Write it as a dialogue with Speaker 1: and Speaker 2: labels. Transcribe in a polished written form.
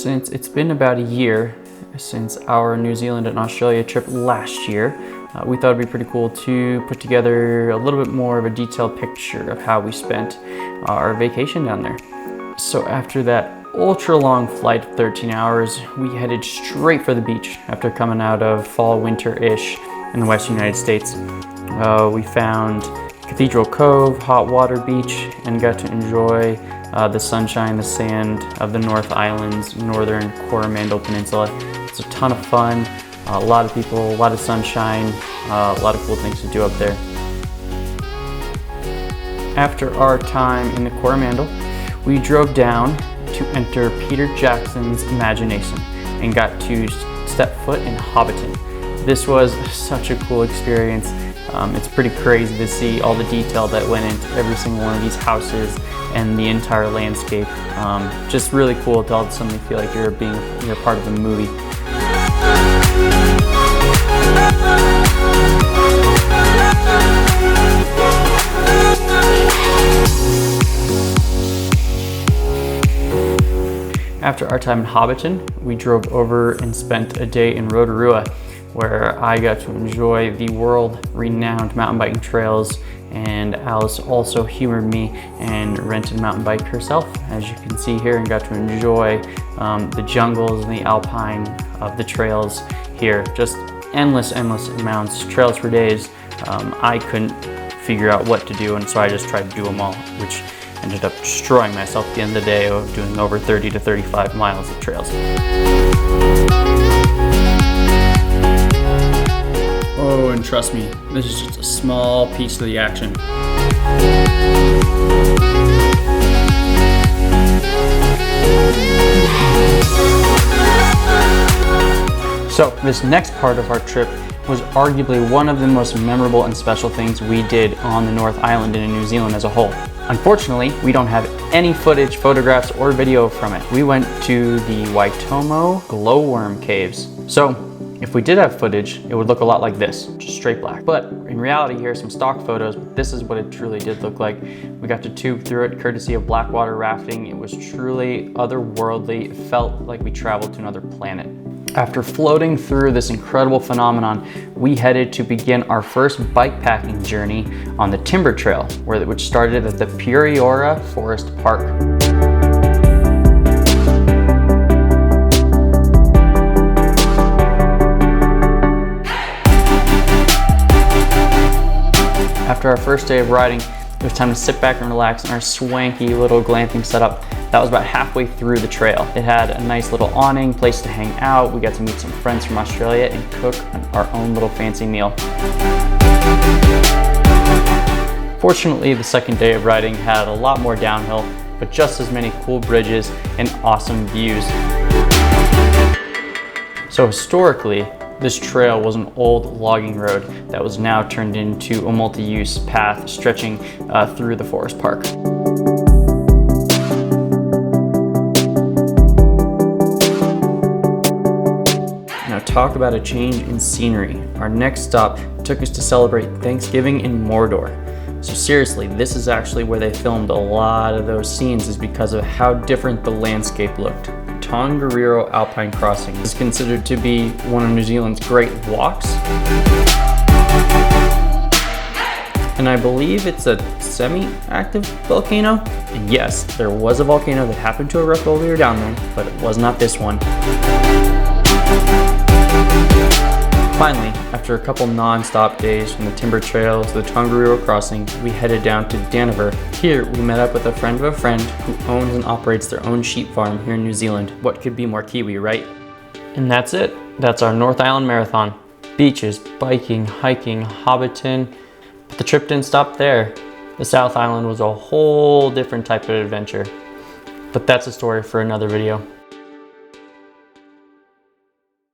Speaker 1: since it's been about a year since our New Zealand and Australia trip last year, we thought it'd be pretty cool to put together a little bit more of a detailed picture of how we spent our vacation down there. So after that ultra long flight of 13 hours, we headed straight for the beach after coming out of fall winter-ish in the western United States. We found Cathedral Cove, hot water beach, and got to enjoy the sunshine, the sand of the North Island's northern Coromandel Peninsula. It's a ton of fun, a lot of people, a lot of sunshine, a lot of cool things to do up there. After our time in the Coromandel, we drove down to enter Peter Jackson's imagination and got to step foot in Hobbiton. This was such a cool experience. It's pretty crazy to see all the detail that went into every single one of these houses and the entire landscape. Just really cool to all suddenly feel like you're part of a movie. After our time in Hobbiton, we drove over and spent a day in Rotorua, where I got to enjoy the world-renowned mountain biking trails, and Alice also humored me and rented a mountain bike herself, as you can see here, and got to enjoy the jungles and the Alpine of the trails here. Just endless amounts, trails for days. I couldn't figure out what to do, and so I just tried to do them all, which ended up destroying myself at the end of the day of doing over 30 to 35 miles of trails. Oh, and trust me, this is just a small piece of the action. So this next part of our trip was arguably one of the most memorable and special things we did on the North Island and in New Zealand as a whole. Unfortunately, we don't have any footage, photographs, or video from it. We went to the Waitomo glowworm caves. So if we did have footage, it would look a lot like this, just straight black. But in reality, here are some stock photos, but this is what it truly did look like. We got to tube through it courtesy of blackwater rafting. It was truly otherworldly. It felt like we traveled to another planet. After floating through this incredible phenomenon, we headed to begin our first bikepacking journey on the Timber Trail, which started at the Rotorua Forest Park. After our first day of riding, it was time to sit back and relax in our swanky little glamping setup that was about halfway through the trail. It had a nice little awning, place to hang out. We got to meet some friends from Australia and cook our own little fancy meal. Fortunately, the second day of riding had a lot more downhill, but just as many cool bridges and awesome views. So historically, this trail was an old logging road that was now turned into a multi-use path stretching through the forest park. Now talk about a change in scenery. Our next stop took us to celebrate Thanksgiving in Mordor. So seriously, this is actually where they filmed a lot of those scenes, is because of how different the landscape looked. Tongariro Alpine crossing is considered to be one of New Zealand's great walks. And I believe it's a semi-active volcano. And yes, there was a volcano that happened to erupt while we were down there, but it was not this one. Finally, after a couple non-stop days from the Timber Trail to the Tongariro crossing, we headed down to Denver. Here, we met up with a friend of a friend who owns and operates their own sheep farm here in New Zealand. What could be more Kiwi, right? And that's it. That's our North Island Marathon. Beaches, biking, hiking, Hobbiton. But the trip didn't stop there. The South Island was a whole different type of adventure. But that's a story for another video.